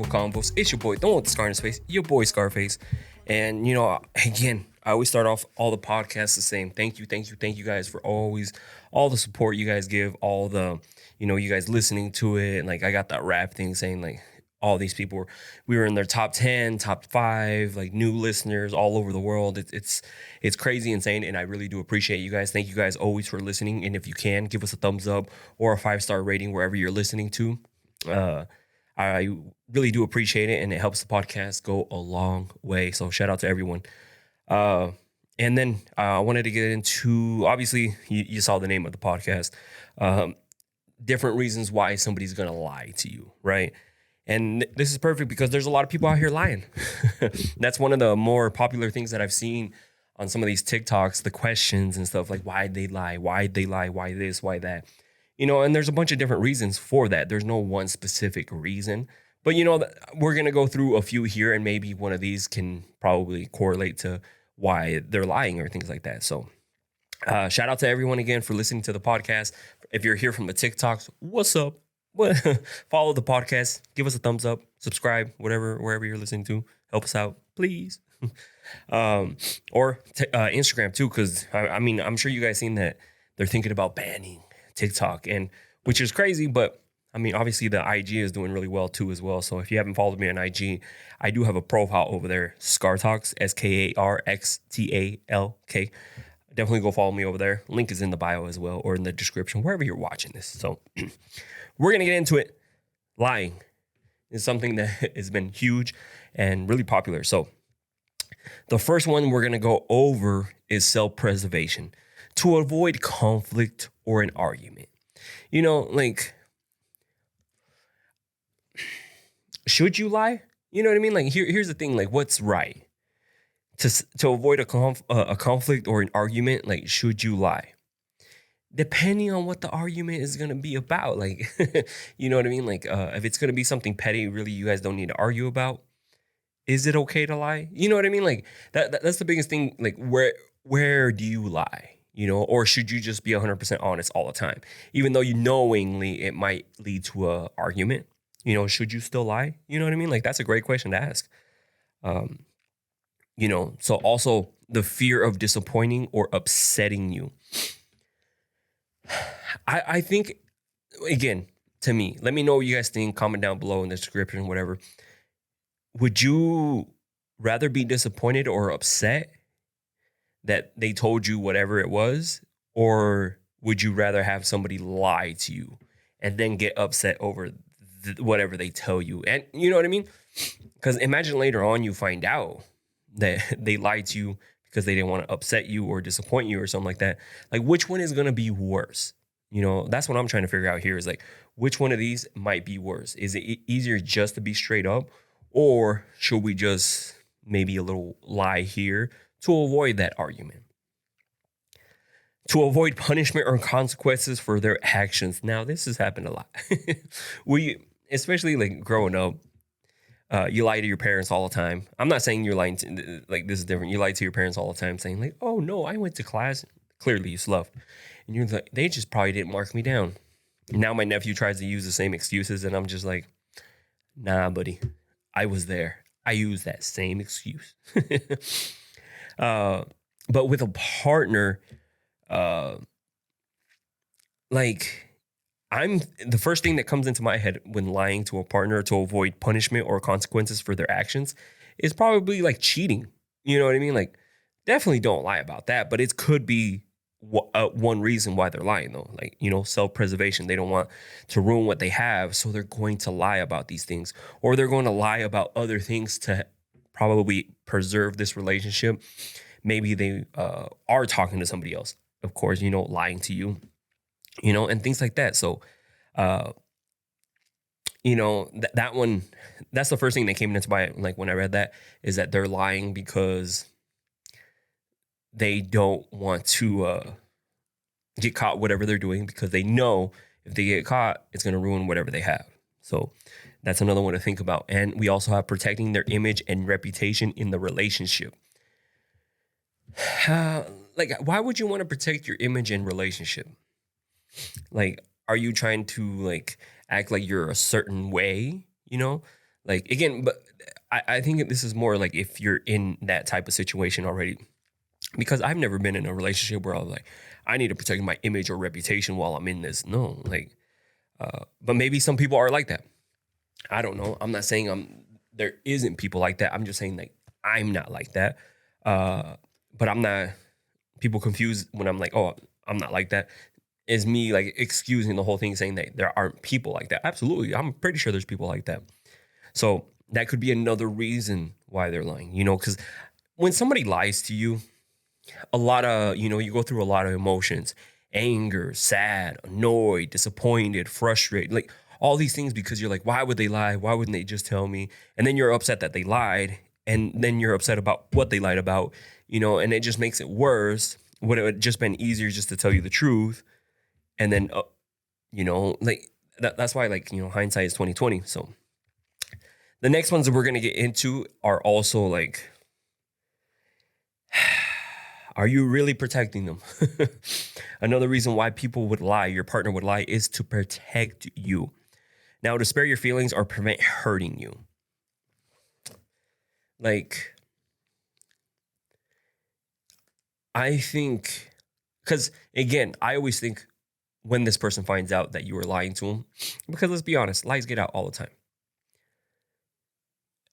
Convos. It's your boy, don't want the scar in his face, your boy Scarface. And, again, I always start off all the podcasts the same. Thank you guys for always, all the support you guys give, all the, you guys listening to it. And, I got that rap thing saying, all these people we were in their top 10, top 5, new listeners all over the world. It's crazy insane. And I really do appreciate you guys. Thank you guys always for listening. And if you can, give us a thumbs up or a 5-star rating wherever you're listening to. I really do appreciate it. And it helps the podcast go a long way. So shout out to everyone. And then I wanted to get into, obviously you saw the name of the podcast, different reasons why somebody's going to lie to you. Right. And this is perfect because there's a lot of people out here lying. That's one of the more popular things that I've seen on some of these TikToks, the questions and stuff like, why'd they lie? Why this, why that? And there's a bunch of different reasons for that. There's no one specific reason. But, we're going to go through a few here and maybe one of these can probably correlate to why they're lying or things like that. So shout out to everyone again for listening to the podcast. If you're here from the TikToks, what's up? Follow the podcast, give us a thumbs up, subscribe, wherever you're listening to. Help us out, please. Or Instagram too, because I'm sure you guys seen that they're thinking about banning TikTok, and which is crazy, but obviously the IG is doing really well too as well. So if you haven't followed me on IG, I do have a profile over there, Scartalks, SKARXTALK. Definitely go follow me over there. Link is in the bio as well, or in the description, wherever you're watching this. So we're going to get into it. Lying is something that has been huge and really popular. So the first one we're going to go over is self-preservation to avoid conflict or an argument. Should you lie? You know what I mean? Here's the thing, what's right? To avoid a conflict or an argument, should you lie? Depending on what the argument is going to be about, you know what I mean? If it's going to be something petty, really, you guys don't need to argue about. Is it okay to lie? You know what I mean? That's the biggest thing. Where do you lie? Or should you just be 100% honest all the time? Even though knowingly it might lead to a argument, should you still lie? You know what I mean? That's a great question to ask. So also the fear of disappointing or upsetting you. I think, again, to me, let me know what you guys think. Comment down below in the description, whatever. Would you rather be disappointed or upset that they told you whatever it was? Or would you rather have somebody lie to you and then get upset over whatever they tell you? And you know what I mean? Because imagine later on you find out that they lied to you because they didn't want to upset you or disappoint you or something like that. Which one is going to be worse? That's what I'm trying to figure out here is which one of these might be worse? Is it easier just to be straight up, or should we just maybe a little lie here to avoid that argument? To avoid punishment or consequences for their actions. Now, this has happened a lot. Especially growing up, you lie to your parents all the time. I'm not saying you're lying to, this is different. You lie to your parents all the time saying oh no, I went to class. Clearly you sloughed. And you're like, they just probably didn't mark me down. Now my nephew tries to use the same excuses and I'm just like, nah, buddy, I was there. I used that same excuse. But with a partner, the first thing that comes into my head when lying to a partner to avoid punishment or consequences for their actions is probably cheating. You know what I mean? Definitely don't lie about that, but it could be one reason why they're lying though. Self-preservation. They don't want to ruin what they have. So they're going to lie about these things, or they're going to lie about other things to probably preserve this relationship. Maybe they are talking to somebody else, of course, lying to you. And things like that. So, that one, that's the first thing that came into my, when I read that, is that they're lying because they don't want to get caught whatever they're doing, because they know if they get caught, it's going to ruin whatever they have. So that's another one to think about. And we also have protecting their image and reputation in the relationship. Why would you want to protect your image and relationship? Are you trying to act like you're a certain way, Like, again, but I think this is more like if you're in that type of situation already, because I've never been in a relationship where I was like, I need to protect my image or reputation while I'm in this. No, like, but maybe some people are like that. I don't know. I'm not saying there isn't people like that. I'm just saying like I'm not like that. But I'm not. People confuse when I'm like, oh, I'm not like that. Is me like excusing the whole thing, saying that there aren't people like that. Absolutely, I'm pretty sure there's people like that. So that could be another reason why they're lying. Because when somebody lies to you, a lot of you go through a lot of emotions: anger, sad, annoyed, disappointed, frustrated, like all these things, because you're like, why would they lie? Why wouldn't they just tell me? And then you're upset that they lied, and then you're upset about what they lied about, and it just makes it worse. Would it have just been easier just to tell you the truth? And then like that's why, like, hindsight is 2020. So the next ones that we're going to get into are also like, are you really protecting them? Another reason why people would lie, your partner would lie, is to protect you. Now, to spare your feelings or prevent hurting you. Like, I think, because again, I always think when this person finds out that you were lying to them, because let's be honest, lies get out all the time.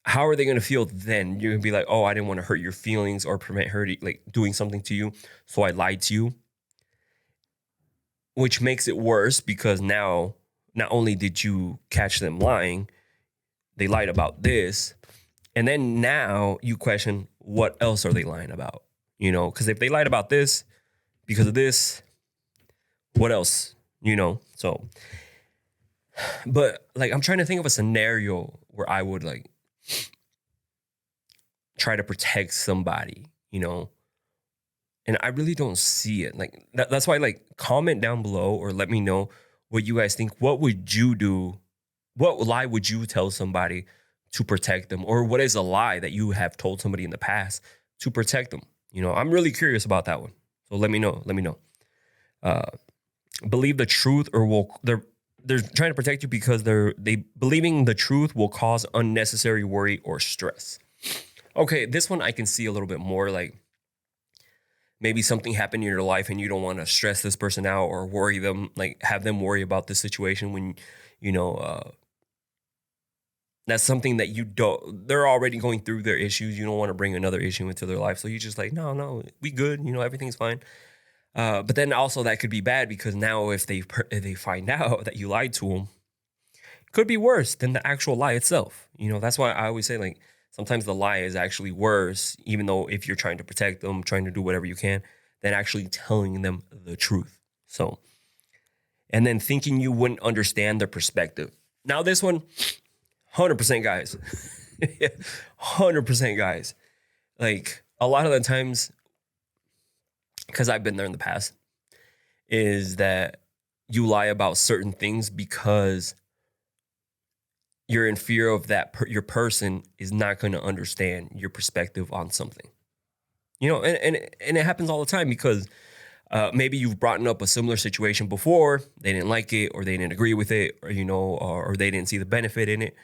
How are they going to feel then? You're going to be like, oh, I didn't want to hurt your feelings or prevent hurting, like doing something to you, so I lied to you. Which makes it worse, because now not only did you catch them lying, they lied about this. And then now you question, what else are they lying about? Because if they lied about this because of this, what else? So, but like, I'm trying to think of a scenario where I would like try to protect somebody, and I really don't see it. Like, that's why, like, comment down below or let me know what you guys think. What would you do? What lie would you tell somebody to protect them? Or what is a lie that you have told somebody in the past to protect them? I'm really curious about that one. So let me know. Believe the truth, or they're trying to protect you because they believing the truth will cause unnecessary worry or stress. Okay, this one I can see a little bit more. Like, maybe something happened in your life and you don't want to stress this person out or worry them, like have them worry about the situation when, that's something that they're already going through their issues. You don't want to bring another issue into their life. So you just like, no, we good. Everything's fine. But then also that could be bad, because now if they find out that you lied to them, it could be worse than the actual lie itself. That's why I always say, like, sometimes the lie is actually worse, even though if you're trying to protect them, trying to do whatever you can, than actually telling them the truth. So, and then thinking you wouldn't understand their perspective. Now this one, 100% guys, 100% guys. Like, a lot of the times, because I've been there in the past, is that you lie about certain things because you're in fear of that your person is not going to understand your perspective on something. And it happens all the time, because maybe you've brought up a similar situation before, they didn't like it, or they didn't agree with it, or or they didn't see the benefit in it,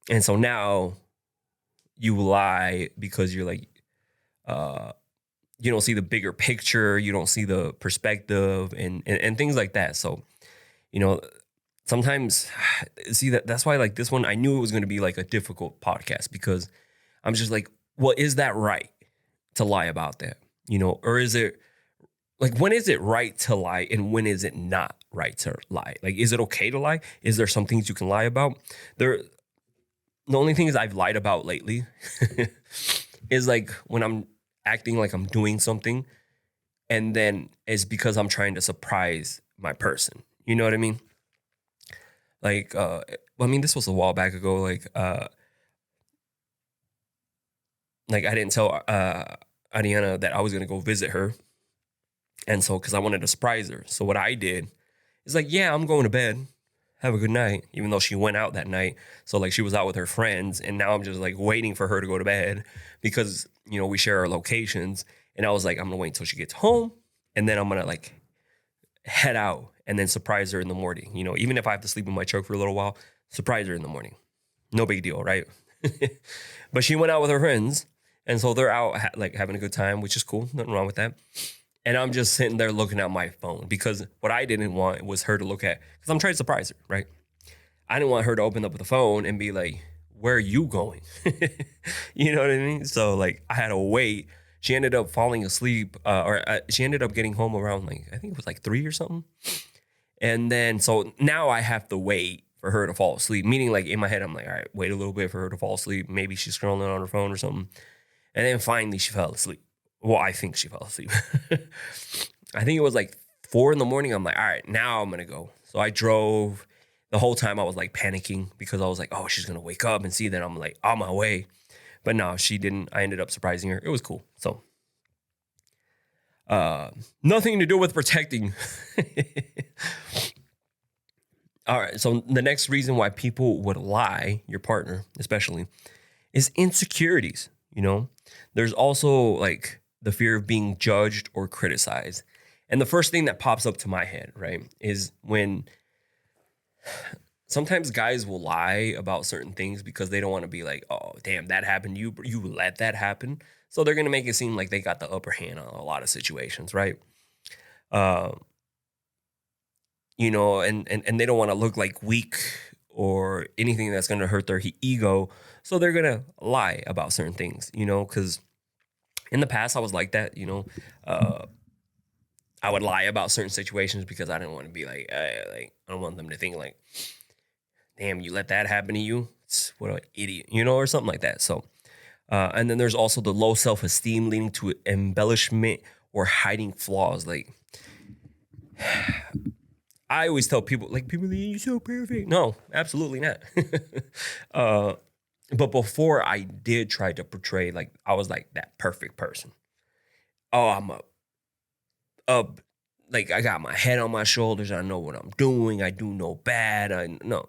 and so now you lie because you're like, you don't see the bigger picture, you don't see the perspective, and things like that. So, sometimes, see, that's why, like, this one, I knew it was going to be like a difficult podcast, because I'm just like, well, is that right to lie about that? Or is it, like, when is it right to lie and when is it not right to lie? Like, is it okay to lie? Is there some things you can lie about? The only things I've lied about lately is like when I'm acting like I'm doing something, and then it's because I'm trying to surprise my person. You know what I mean? Like, this was a while back ago. Like I didn't tell Ariana that I was gonna go visit her, and so because I wanted to surprise her, so what I did is like, yeah, I'm going to bed. Have a good night, even though she went out that night. So like she was out with her friends, and now I'm just like waiting for her to go to bed, because we share our locations, and I was like, I'm gonna wait until she gets home, and then I'm gonna like head out and then surprise her in the morning. Even if I have to sleep in my truck for a little while, surprise her in the morning. No big deal, right? But she went out with her friends, and so they're out like having a good time, which is cool. Nothing wrong with that. And I'm just sitting there looking at my phone because what I didn't want was her to look at, because I'm trying to surprise her, right? I didn't want her to open up the phone and be like, where are you going? You know what I mean? So like I had to wait. She ended up falling asleep, she ended up getting home around like, I think it was like 3 or something. And then, so now I have to wait for her to fall asleep, meaning like in my head, I'm like, all right, wait a little bit for her to fall asleep. Maybe she's scrolling on her phone or something. And then finally she fell asleep. Well, I think she fell asleep. I think it was like 4 in the morning. I'm like, all right, now I'm going to go. So I drove. The whole time I was like panicking because I was like, oh, she's going to wake up and see that I'm like on my way. But no, she didn't. I ended up surprising her. It was cool. So nothing to do with protecting. All right. So the next reason why people would lie, your partner especially, is insecurities. You know, there's also like the fear of being judged or criticized. And the first thing that pops up to my head, right, is when sometimes guys will lie about certain things because they don't want to be like, oh, damn, that happened. You let that happen. So they're going to make it seem like they got the upper hand on a lot of situations, right? Uh, and they don't want to look like weak or anything that's going to hurt their ego. So they're going to lie about certain things, because in the past I was like that, I would lie about certain situations because I didn't want to be like I don't want them to think like, damn, you let that happen to you? What an idiot, or something like that. So, and then there's also the low self-esteem leading to embellishment or hiding flaws. Like, I always tell people, like, you're so perfect. No, absolutely not. But before I did try to portray, like, I was like that perfect person. Oh, I'm like I got my head on my shoulders. I know what I'm doing. I do no bad. No,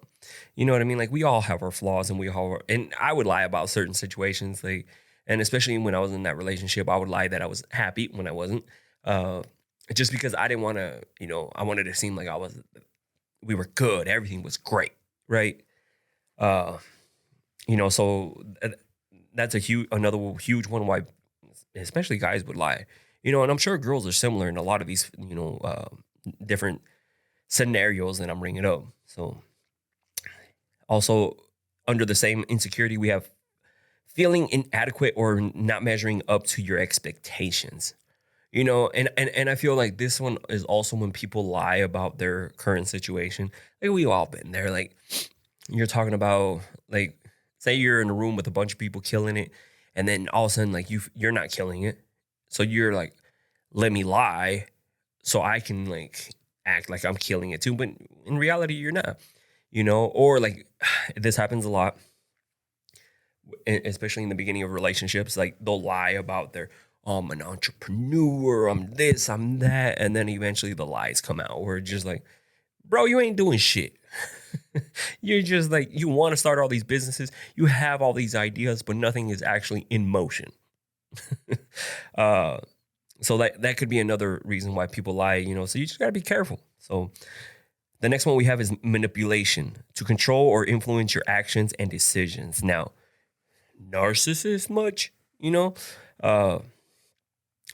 you know what I mean? Like we all have our flaws and I would lie about certain situations. Like, and especially when I was in that relationship, I would lie that I was happy when I wasn't, just because I didn't want to, I wanted to seem like we were good. Everything was great. Right. So that's another huge one why especially guys would lie. And I'm sure girls are similar in a lot of these, different scenarios that I'm bringing up. So also under the same insecurity, we have feeling inadequate or not measuring up to your expectations, and I feel like this one is also when people lie about their current situation. Like we've all been there. Like you're talking about, like, say you're in a room with a bunch of people killing it. And then all of a sudden, like you're not killing it. So you're like, let me lie so I can like act like I'm killing it too. But in reality, you're not, or like this happens a lot, especially in the beginning of relationships. Like they'll lie about I'm an entrepreneur, I'm this, I'm that. And then eventually the lies come out where it's just like, bro, you ain't doing shit. You're just like, you want to start all these businesses. You have all these ideas, but nothing is actually in motion. So that could be another reason why people lie, so you just got to be careful. So the next one we have is manipulation, to control or influence your actions and decisions. Now, narcissist much,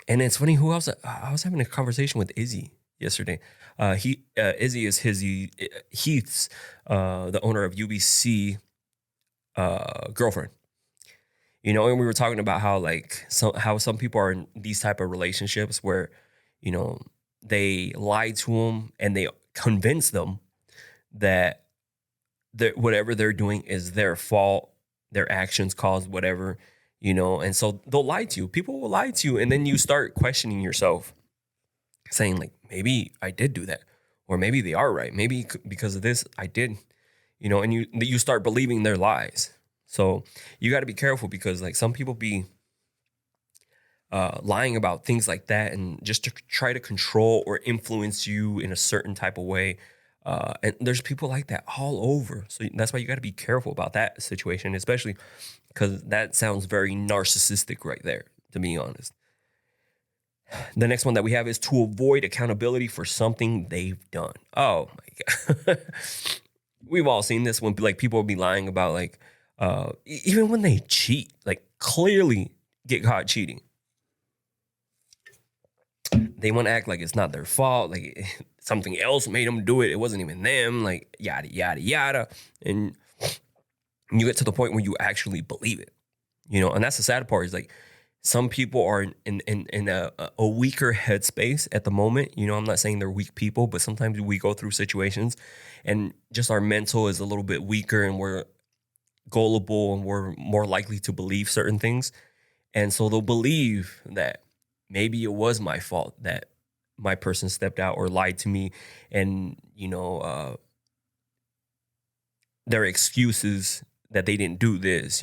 and it's funny, who else? I was having a conversation with Izzy yesterday. Izzy is Heath's, the owner of UBC, girlfriend. And we were talking about how like how some people are in these type of relationships where, they lie to them and they convince them that whatever they're doing is their fault, their actions caused whatever, and so they'll lie to you. People will lie to you, and then you start questioning yourself, saying like, maybe I did do that, or maybe they are right. Maybe because of this, I did, and you start believing their lies. So you got to be careful because like some people be lying about things like that and just to try to control or influence you in a certain type of way. And there's people like that all over. So that's why you got to be careful about that situation, especially because that sounds very narcissistic right there, to be honest. The next one that we have is to avoid accountability for something they've done. Oh my God. We've all seen this when like people will be lying about like, Even when they cheat, like clearly get caught cheating, they want to act like it's not their fault, like something else made them do it. It wasn't even them, like yada yada yada. And you get to the point where you actually believe it, and that's the sad part is like some people are in a weaker headspace at the moment. I'm not saying they're weak people, but sometimes we go through situations and just our mental is a little bit weaker and we're gullible and we're more likely to believe certain things. And so they'll believe that maybe it was my fault that my person stepped out or lied to me. And, their excuses that they didn't do this,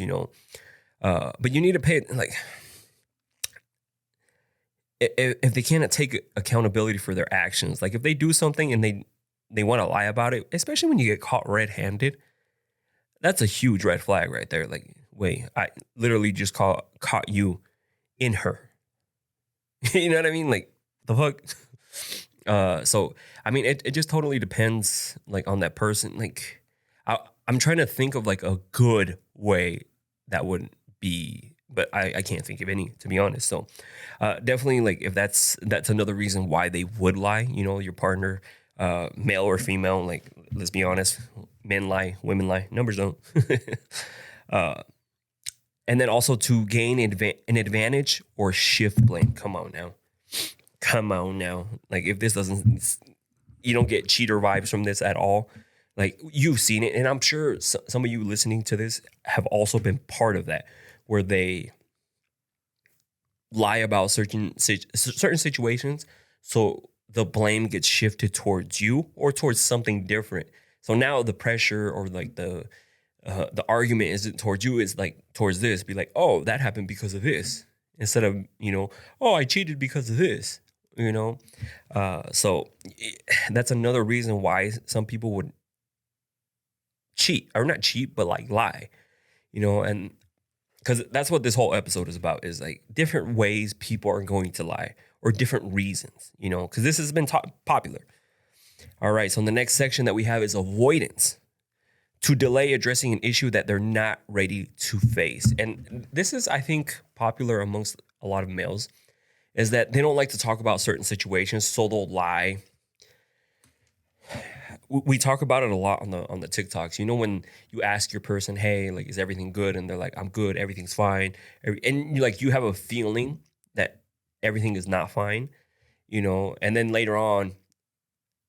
but you need to pay, like, if they cannot take accountability for their actions, like if they do something and they want to lie about it, especially when you get caught red-handed, that's a huge red flag right there. Like, wait, I literally just caught you in her. You know what I mean? Like, the fuck? So, I mean, it just totally depends, like, on that person. Like, I'm trying to think of, like, a good way that would be, but I can't think of any, to be honest. So, definitely, like, if that's another reason why they would lie, your partner, male or female, like, let's be honest, men lie, women lie, numbers don't. And then also to gain an advantage or shift blame. Come on now. Like, if this doesn't, you don't get cheater vibes from this at all. Like, you've seen it. And I'm sure some of you listening to this have also been part of that, where they lie about certain situations. So the blame gets shifted towards you or towards something different. So now the pressure or like the argument isn't towards you, it's like towards this. Be like, oh, that happened because of this. Instead of, oh, I cheated because of this, So that's another reason why some people would cheat, or not cheat, but like lie, and because that's what this whole episode is about, is like different ways people are going to lie or different reasons, because this has been popular. All right. So the next section that we have is avoidance. To delay addressing an issue that they're not ready to face. And this is, I think, popular amongst a lot of males, is that they don't like to talk about certain situations, so they'll lie. We talk about it a lot on the TikToks. When you ask your person, hey, like, is everything good? And they're like, I'm good, everything's fine. And you have a feeling that everything is not fine, and then later on,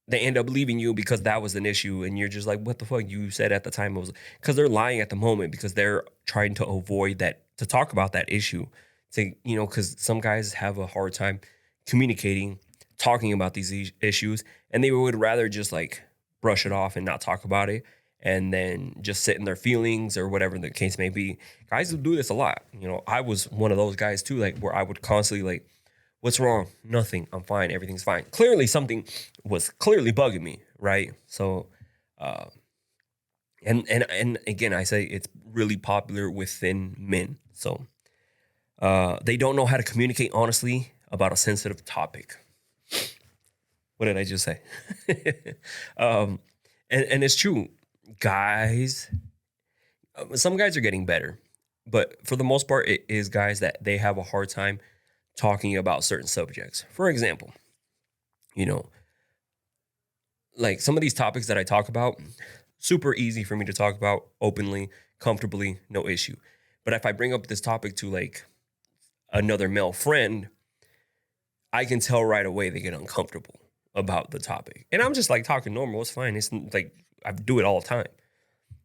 they end up leaving you because that was an issue. And you're just like, what the fuck? You said at the time it was, because they're lying at the moment because they're trying to avoid that, to talk about that issue. Because some guys have a hard time communicating, talking about these issues, and they would rather just like brush it off and not talk about it and then just sit in their feelings or whatever the case may be. Guys will do this a lot. I was one of those guys too, like where I would constantly like, what's wrong? Nothing. I'm fine. Everything's fine. Clearly something was clearly bugging me, right? So, and again, I say it's really popular within men. So, they don't know how to communicate honestly about a sensitive topic. What did I just say? And it's true. Guys, some guys are getting better, but for the most part, it is guys that they have a hard time talking about certain subjects. For example, like some of these topics that I talk about, super easy for me to talk about openly, comfortably, no issue. But if I bring up this topic to like another male friend, I can tell right away they get uncomfortable about the topic. And I'm just like talking normal. It's fine. It's like I do it all the time.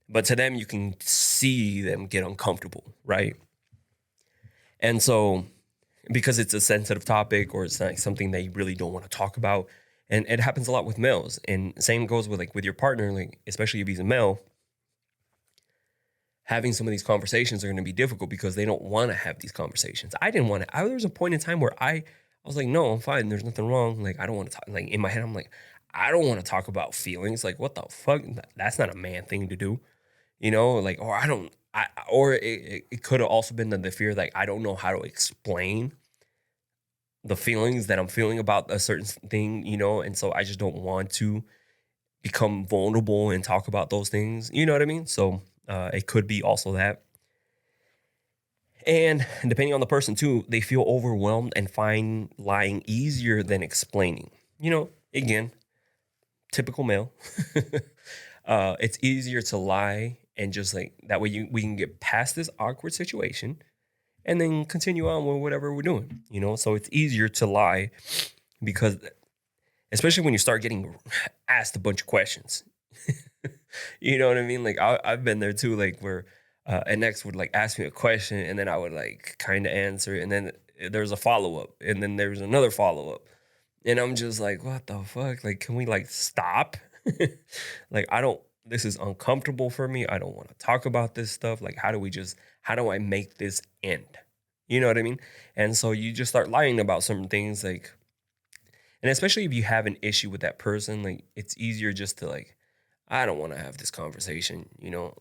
But to them, you can see them get uncomfortable, right? And so, because it's a sensitive topic or it's like something that you really don't want to talk about, and it happens a lot with males. And same goes with like with your partner, like especially if he's a male. Having some of these conversations are going to be difficult because they don't want to have these conversations. I didn't want to. There was a point in time where I was like, no, I'm fine. There's nothing wrong. Like, I don't want to talk. Like, in my head, I'm like, I don't want to talk about feelings. Like, what the fuck? That's not a man thing to do. Like, or it could have also been the fear, like, I don't know how to explain the feelings that I'm feeling about a certain thing, and so I just don't want to become vulnerable and talk about those things. You know what I mean? So It could be also that. And depending on the person too, they feel overwhelmed and find lying easier than explaining. Again, typical male. It's easier to lie and just like that way we can get past this awkward situation and then continue on with whatever we're doing. So it's easier to lie because especially when you start getting asked a bunch of questions. You know what I mean? Like I've been there too, like where an ex would like ask me a question and then I would like kind of answer it, and then there's a follow-up and then there's another follow-up. And I'm just like, what the fuck? Like, can we like stop? Like, this is uncomfortable for me. I don't want to talk about this stuff. Like, how do I make this end? You know what I mean? And so you just start lying about certain things, like, and especially if you have an issue with that person, like it's easier just to like, I don't want to have this conversation,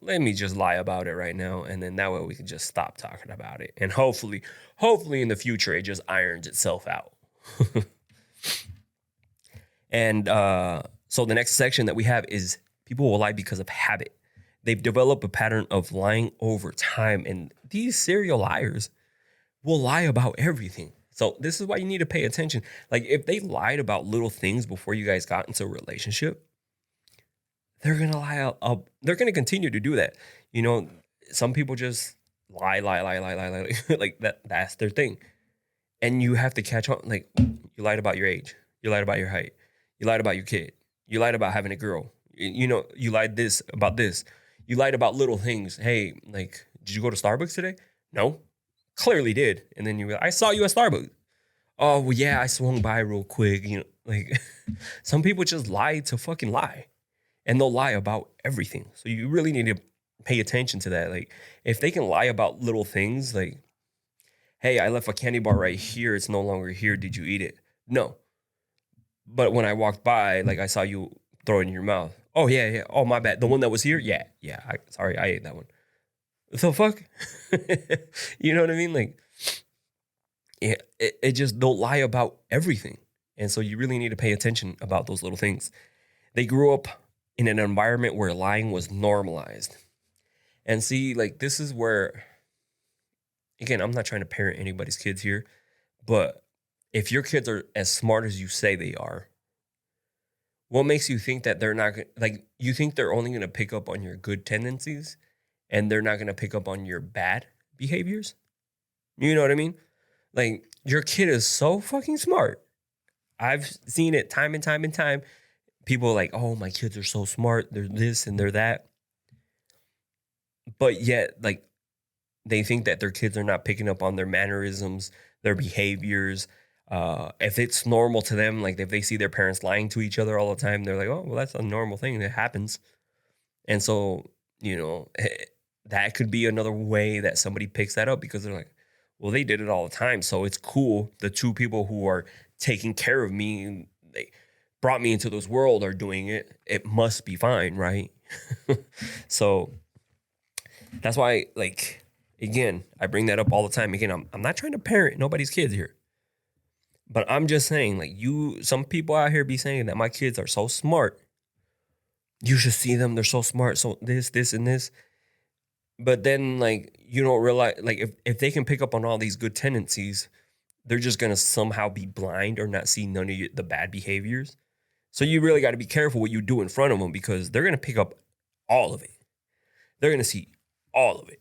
let me just lie about it right now. And then that way we can just stop talking about it. And hopefully in the future, it just irons itself out. And so the next section that we have is people will lie because of habit. They've developed a pattern of lying over time. And these serial liars will lie about everything. So this is why you need to pay attention. Like if they lied about little things before you guys got into a relationship, they're going to lie. They're going to continue to do that. Some people just lie. Like that's their thing. And you have to catch on. Like you lied about your age. You lied about your height. You lied about your kid. You lied about having a girl. You lied about this. You lied about little things. Hey, like, did you go to Starbucks today? No, clearly did. And then I saw you at Starbucks. Oh, well, yeah, I swung by real quick. Like some people just lie to fucking lie, and they'll lie about everything. So you really need to pay attention to that. Like if they can lie about little things, like, hey, I left a candy bar right here. It's no longer here. Did you eat it? No. But when I walked by, like I saw you throw it in your mouth. Oh, yeah. Oh, my bad. The one that was here? Yeah. Sorry, I ate that one. The fuck? You know what I mean? Like, yeah, it just don't lie about everything. And so you really need to pay attention about those little things. They grew up in an environment where lying was normalized. And see, like, this is where, again, I'm not trying to parent anybody's kids here, but if your kids are as smart as you say they are, what makes you think that they're not like, you think they're only going to pick up on your good tendencies and they're not going to pick up on your bad behaviors? You know what I mean? Like, your kid is so fucking smart. I've seen it time and time and time. People are like, oh, my kids are so smart. They're this and they're that. But yet, like, they think that their kids are not picking up on their mannerisms, their behaviors. If it's normal to them, like if they see their parents lying to each other all the time, they're like, oh, well, that's a normal thing that happens. And so, that could be another way that somebody picks that up because they're like, well, they did it all the time. So it's cool. The two people who are taking care of me, they brought me into this world are doing it. It must be fine, right? So that's why, like, again, I bring that up all the time. Again, I'm not trying to parent nobody's kids here. But I'm just saying, like, some people out here be saying that my kids are so smart. You should see them. They're so smart. So this, and this. But then, like, you don't realize, like, if they can pick up on all these good tendencies, they're just going to somehow be blind or not see none of the bad behaviors. So you really got to be careful what you do in front of them because they're going to pick up all of it. They're going to see all of it,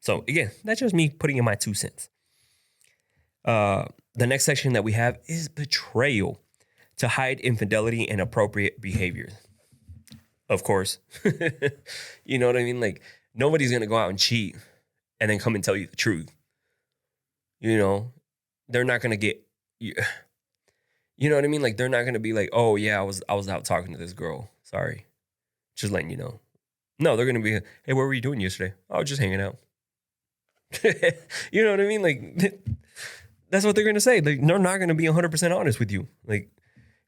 So, again, that's just me putting in my 2 cents. The next section that we have is betrayal, to hide infidelity and appropriate behaviors. Of course. You know what I mean? Like, nobody's going to go out and cheat and then come and tell you the truth. They're not going to get, you know what I mean? Like, they're not going to be like, oh yeah, I was out talking to this girl. Sorry. Just letting you know. No, they're going to be, hey, what were you doing yesterday? Oh, just hanging out. You know what I mean? Like, that's what they're going to say. They're not going to be 100% honest with you. Like,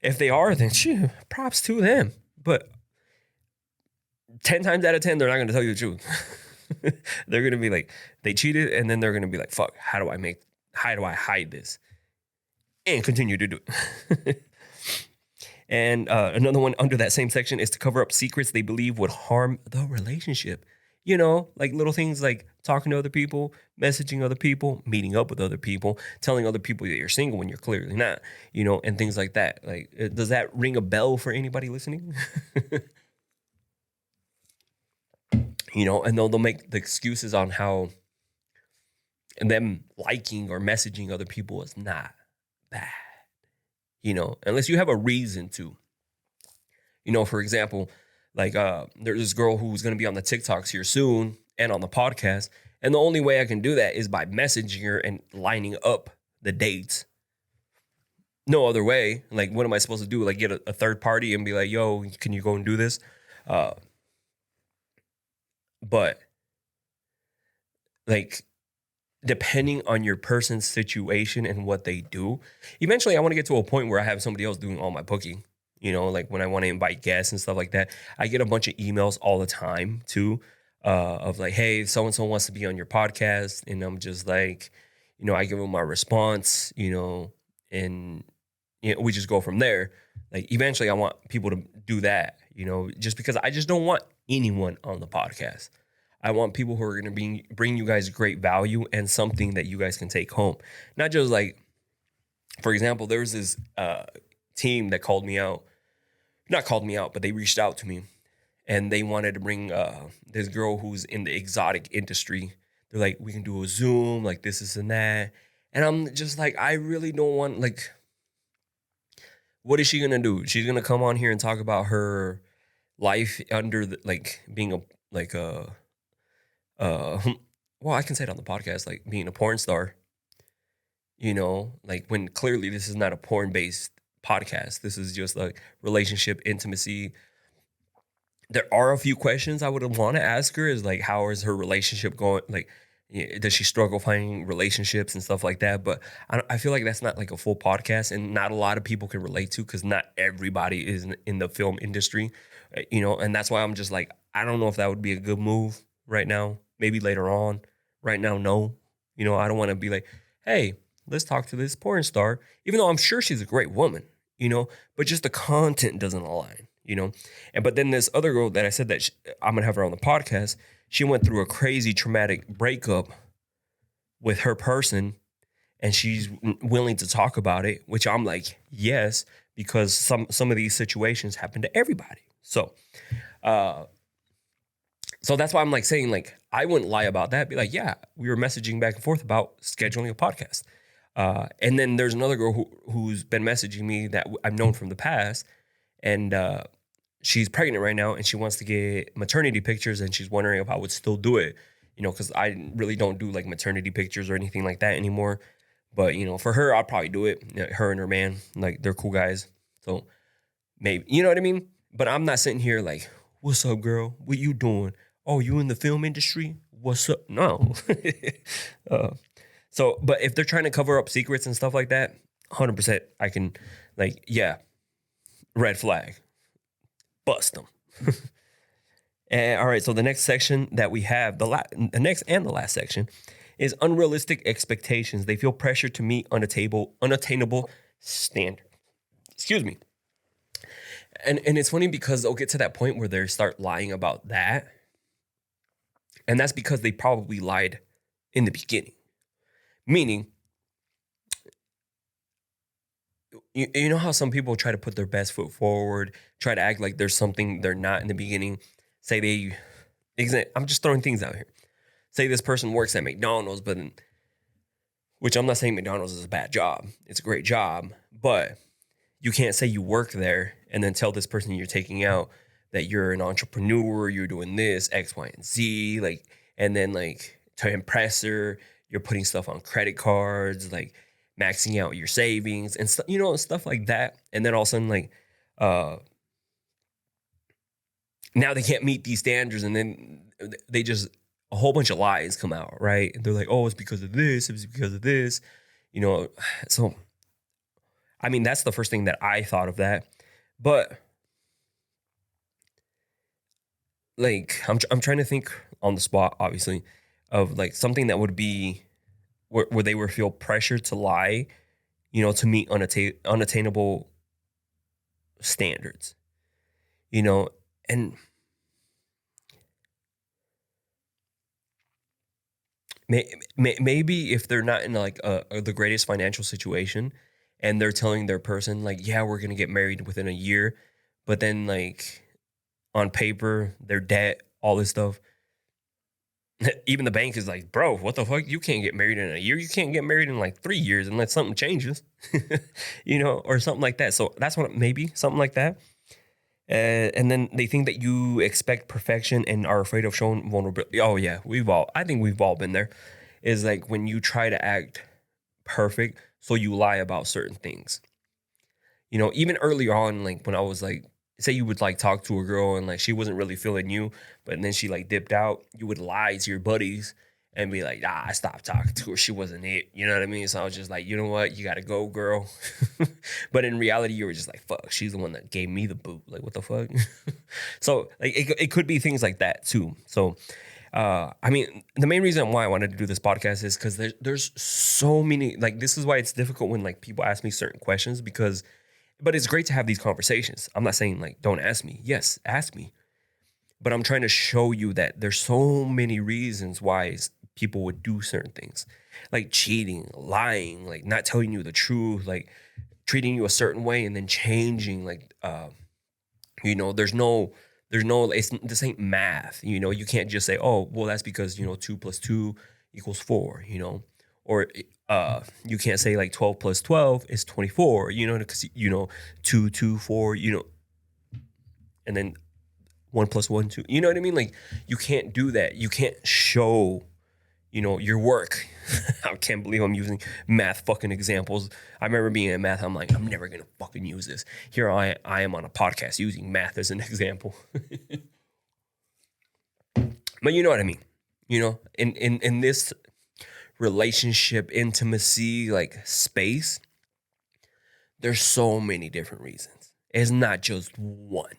if they are, then shit, props to them. But 10 times out of 10, they're not going to tell you the truth. They're going to be like, they cheated, and then they're going to be like, fuck, how do I hide this? And continue to do it. And another one under that same section is to cover up secrets they believe would harm the relationship. like little things like talking to other people, messaging other people, meeting up with other people, telling other people that you're single when you're clearly not, and things like that. Like, does that ring a bell for anybody listening? And they'll make the excuses on how them liking or messaging other people is not bad, unless you have a reason to. For example, like there's this girl who's going to be on the TikToks here soon and on the podcast. And the only way I can do that is by messaging her and lining up the dates. No other way. Like, what am I supposed to do? Like, get a third party and be like, yo, can you go and do this? But like, depending on your person's situation and what they do, eventually I want to get to a point where I have somebody else doing all my booking. Like when I want to invite guests and stuff like that, I get a bunch of emails all the time too, of like, hey, so-and-so wants to be on your podcast. And I'm just like, I give them my response, and we just go from there. Like, eventually I want people to do that, just because I just don't want anyone on the podcast. I want people who are going to bring you guys great value and something that you guys can take home. Not just like, for example, there was this team that not called me out, but they reached out to me and they wanted to bring this girl who's in the exotic industry. They're like, we can do a Zoom, like this and that. And I'm just like, I really don't want, like, what is she going to do? She's going to come on here and talk about her life under being well, I can say it on the podcast, like being a porn star, like when clearly this is not a porn based podcast. This is just like relationship intimacy. There are a few questions I would want to ask her is like, how is her relationship going? Like, does she struggle finding relationships and stuff like that? But I feel like that's not like a full podcast and not a lot of people can relate to because not everybody is in the film industry, and that's why I'm just like, I don't know if that would be a good move right now. Maybe later on. Right now, no. I don't want to be like, hey, let's talk to this porn star, even though I'm sure she's a great woman, but just the content doesn't align, but then this other girl that I said that I'm going to have her on the podcast, she went through a crazy traumatic breakup with her person and she's willing to talk about it, which I'm like, yes, because some of these situations happen to everybody. So that's why I'm like saying, like, I wouldn't lie about that. Be like, yeah, we were messaging back and forth about scheduling a podcast. And then there's another girl who's been messaging me that I've known from the past. And she's pregnant right now and she wants to get maternity pictures. And she's wondering if I would still do it, because I really don't do like maternity pictures or anything like that anymore. But, for her, I'll probably do it. Her and her man, like, they're cool guys. So maybe, you know what I mean? But I'm not sitting here like, what's up, girl? What you doing? Oh, you in the film industry? What's up? No. But if they're trying to cover up secrets and stuff like that, 100% I can, like, yeah, red flag, bust them. And all right, so the next section that we have, the next and the last section is unrealistic expectations. They feel pressure to meet unattainable standards. Excuse me. And it's funny because they'll get to that point where they start lying about that. And that's because they probably lied in the beginning. Meaning, you know how some people try to put their best foot forward, try to act like there's something they're not in the beginning. I'm just throwing things out here. Say this person works at McDonald's, which I'm not saying McDonald's is a bad job. It's a great job, but you can't say you work there and then tell this person you're taking out that you're an entrepreneur, you're doing this, X, Y, and Z, like, and then like to impress her, you're putting stuff on credit cards, like maxing out your savings and stuff like that. And then all of a sudden, like, now they can't meet these standards, and then a whole bunch of lies come out, right? And they're like, oh, it's because of this, it's because of this, So, I mean, that's the first thing that I thought of that. But like, I'm trying to think on the spot, obviously, of like something that would be where they would feel pressure to lie, to meet unattainable standards, and maybe if they're not in like the greatest financial situation and they're telling their person like, yeah, we're going to get married within a year, but then like on paper, their debt, all this stuff, even the bank is like, bro, what the fuck? You can't get married in a year. You can't get married in like 3 years unless something changes, or something like that. So that's what, maybe something like that. And then they think that you expect perfection and are afraid of showing vulnerability. Oh yeah, I think we've all been there. Is like when you try to act perfect, so you lie about certain things. Even early on, like when I was like, say you would like talk to a girl and like she wasn't really feeling you, but then she like dipped out, you would lie to your buddies and be like, I stopped talking to her. She wasn't it. You know what I mean? So I was just like, you know what? You got to go, girl. But in reality, you were just like, fuck, she's the one that gave me the boot. Like, what the fuck? So like, it could be things like that too. So, I mean, the main reason why I wanted to do this podcast is because there's so many, like, this is why it's difficult when like people ask me certain questions but it's great to have these conversations. I'm not saying like, don't ask me. Yes, ask me. But I'm trying to show you that there's so many reasons why people would do certain things, like cheating, lying, like not telling you the truth, like treating you a certain way and then changing. Like, this ain't math. You can't just say, oh, well, that's because 2 + 2 = 4. Or you can't say like 12 + 12 is 24. Because 2, 2, 4. And then 1 + 1, 2. You know what I mean? Like, you can't do that. You can't show, your work. I can't believe I'm using math fucking examples. I remember being in math. I'm like, I'm never going to fucking use this. Here I am on a podcast using math as an example. But you know what I mean? In this relationship, intimacy, like space, there's so many different reasons. It's not just one.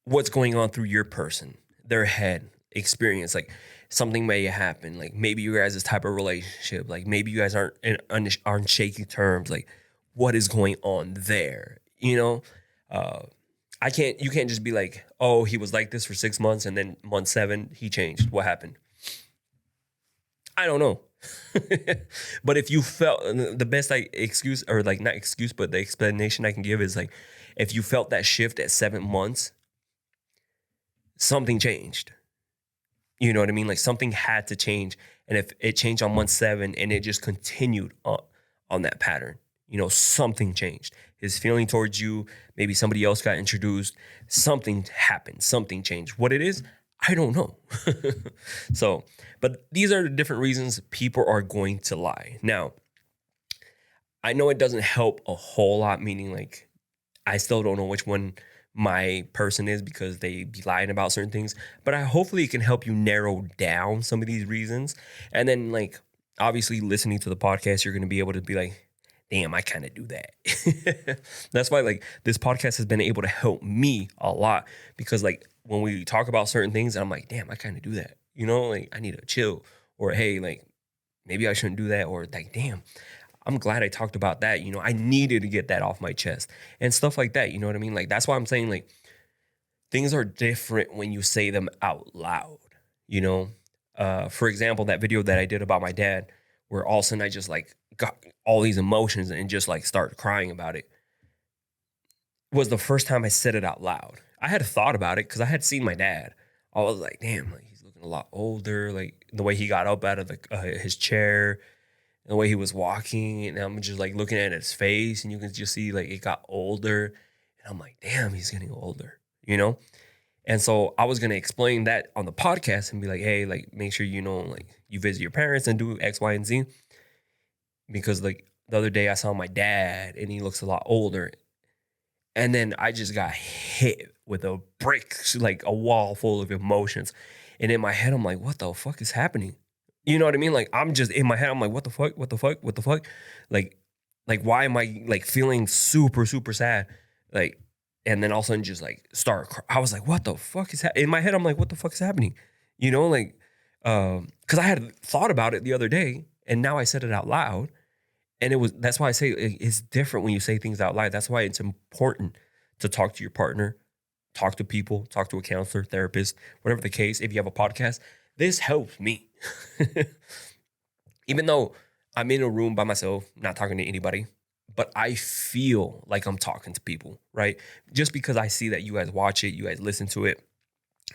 What's going on through your person, their head, experience, like something may happen, like maybe you guys' type of relationship, like maybe you guys aren't on shaky terms, like what is going on there, you can't just be like, oh, he was like this for 6 months and then month 7 he changed. What happened? I don't know. But if you felt, the best excuse, or like not excuse, but the explanation I can give is like, if you felt that shift at 7 months, something changed. You know what I mean? Like something had to change. And if it changed on month 7 and it just continued on that pattern, something changed. His feeling towards you, maybe somebody else got introduced, something happened, something changed. What it is, I don't know. So, but these are the different reasons people are going to lie. Now, I know it doesn't help a whole lot, meaning like, I still don't know which one my person is because they be lying about certain things, but hopefully it can help you narrow down some of these reasons. And then like, obviously listening to the podcast, you're going to be able to be like, damn, I kind of do that. That's why like this podcast has been able to help me a lot, because like when we talk about certain things, I'm like, damn, I kind of do that. Like I need to chill, or, hey, like maybe I shouldn't do that. Or like, damn, I'm glad I talked about that. I needed to get that off my chest and stuff like that. You know what I mean? Like, that's why I'm saying like things are different when you say them out loud, for example, that video that I did about my dad, where all of a sudden I just like got all these emotions and just like started crying about it, was the first time I said it out loud. I had thought about it because I had seen my dad. I was like, damn, like he's looking a lot older. Like the way he got up out of his chair, the way he was walking, and I'm just like looking at his face, and you can just see like it got older. And I'm like, damn, he's getting older, And so I was gonna explain that on the podcast and be like, hey, like make sure like you visit your parents and do X, Y, and Z. Because like the other day I saw my dad and he looks a lot older. And then I just got hit with a brick, like a wall full of emotions. And in my head, I'm like, what the fuck is happening? You know what I mean? Like, I'm just in my head, I'm like, what the fuck? What the fuck? What the fuck? Like, why am I like feeling super, super sad? Like, and then all of a sudden just like I was like, what the fuck is happening? In my head, I'm like, what the fuck is happening? Because I had thought about it the other day and now I said it out loud. And that's why I say it's different when you say things out loud. That's why it's important to talk to your partner, talk to people, talk to a counselor, therapist, whatever the case. If you have a podcast, This helps me. Even though I'm in a room by myself, not talking to anybody, but I feel like I'm talking to people, right? Just because I see that you guys watch it, you guys listen to it,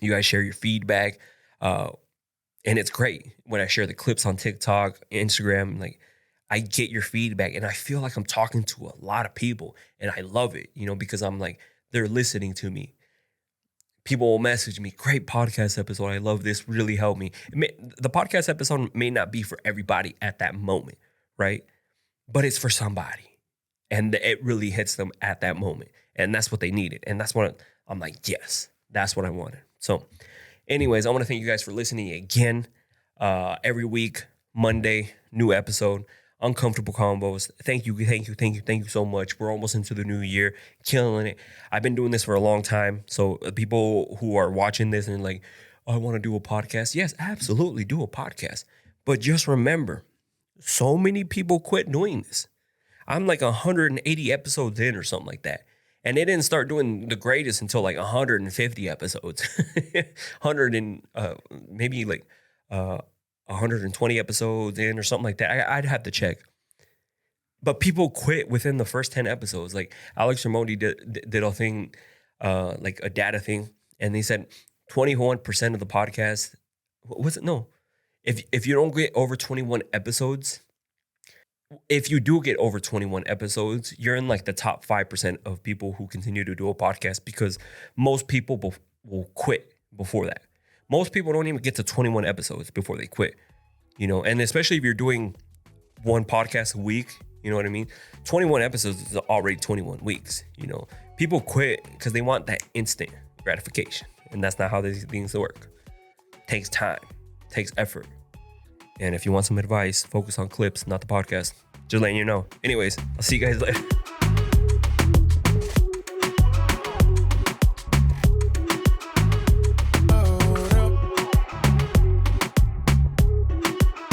you guys share your feedback. And it's great when I share the clips on TikTok, Instagram, like I get your feedback and I feel like I'm talking to a lot of people and I love it, because I'm like, they're listening to me. People will message me, great podcast episode. I love this, really helped me. The podcast episode may not be for everybody at that moment, right? But it's for somebody. And it really hits them at that moment. And that's what they needed. And that's what I'm like, yes, that's what I wanted. So anyways, I want to thank you guys for listening again. Every week, Monday, new episode. Uncomfortable Convos. Thank you so much. We're almost into the new year, killing it. I've been doing this for a long time. So people who are watching this and like, oh, I want to do a podcast. Yes, absolutely, do a podcast. But just remember, so many people quit doing this. I'm like 180 episodes in or something like that. And they didn't start doing the greatest until like 150 episodes. 100 and maybe like 120 episodes in or something like that. I'd have to check. But people quit within the first 10 episodes. Like Alex Ramondi did a thing, like a data thing. And they said 21% of the podcast, was it? No. If you don't get over 21 episodes, if you do get over 21 episodes, you're in like the top 5% of people who continue to do a podcast, because most people will quit before that. Most people don't even get to 21 episodes before they quit, and especially if you're doing one podcast a week, you know what I mean? 21 episodes is already 21 weeks, People quit because they want that instant gratification, and that's not how these things work. It takes time, takes effort. And if you want some advice, focus on clips, not the podcast. Just letting you know. Anyways, I'll see you guys later.